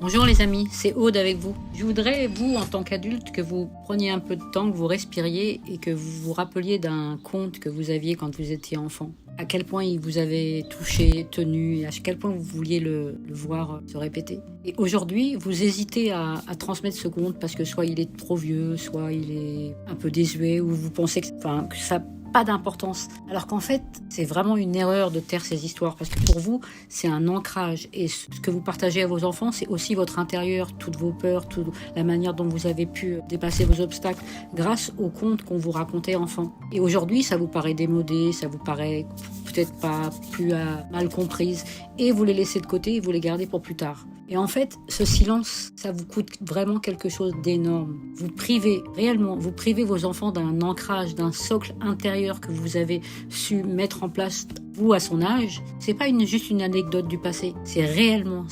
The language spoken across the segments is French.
Bonjour les amis, c'est Aude avec vous. Je voudrais, vous, en tant qu'adulte, que vous preniez un peu de temps, que vous respiriez et que vous vous rappeliez d'un conte que vous aviez quand vous étiez enfant. À quel point il vous avait touché, tenu, et à quel point vous vouliez le voir se répéter. Et aujourd'hui, vous hésitez à transmettre ce conte parce que soit il est trop vieux, soit il est un peu désuet, ou vous pensez que ça n'a pas d'importance. Alors qu'en fait, c'est vraiment une erreur de taire ces histoires parce que pour vous, c'est un ancrage. Et ce que vous partagez à vos enfants, c'est aussi votre intérieur, toutes vos peurs, toute la manière dont vous avez pu dépasser vos obstacles grâce aux contes qu'on vous racontait enfant. Et aujourd'hui, ça vous paraît démodé, ça vous paraît peut-être pas plus mal comprise, et vous les laissez de côté et vous les gardez pour plus tard. Et en fait, ce silence, ça vous coûte vraiment quelque chose d'énorme. Vous privez vos enfants d'un ancrage, d'un socle intérieur que vous avez su mettre en place, vous, à son âge. C'est pas juste une anecdote du passé. C'est réellement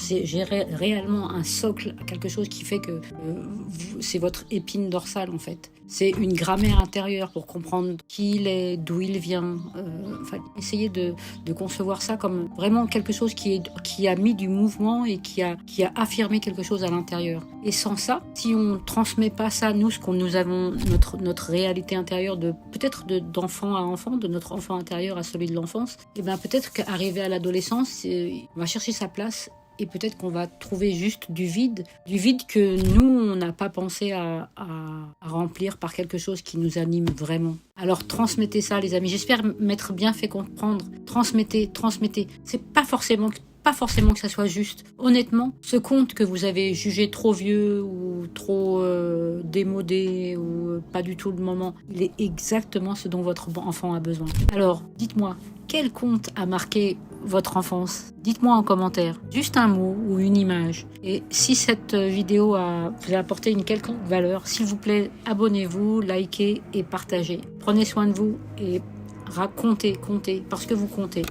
un socle, quelque chose qui fait que c'est votre épine dorsale, en fait. C'est une grammaire intérieure pour comprendre qui il est, d'où il vient. Essayez de concevoir ça comme vraiment quelque chose qui a mis du mouvement et qui a affirmé quelque chose à l'intérieur. Et sans ça, si on ne transmet pas ça, nous, ce qu'on nous avons, notre réalité intérieure, peut-être d'enfant à enfant, de notre enfant intérieur à celui de l'enfance, et bien peut-être qu'arrivé à l'adolescence, on va chercher sa place. Et peut-être qu'on va trouver juste du vide que nous, on n'a pas pensé à remplir par quelque chose qui nous anime vraiment. Alors transmettez ça, les amis. J'espère m'être bien fait comprendre. Transmettez. C'est pas forcément que ça soit juste. Honnêtement, ce conte que vous avez jugé trop vieux ou trop démodé ou pas du tout le moment, il est exactement ce dont votre enfant a besoin. Alors, dites-moi, quel conte a marqué votre enfance? Dites-moi en commentaire, juste un mot ou une image. Et si cette vidéo vous a apporté une quelconque valeur, s'il vous plaît, abonnez-vous, likez et partagez. Prenez soin de vous et comptez, parce que vous comptez.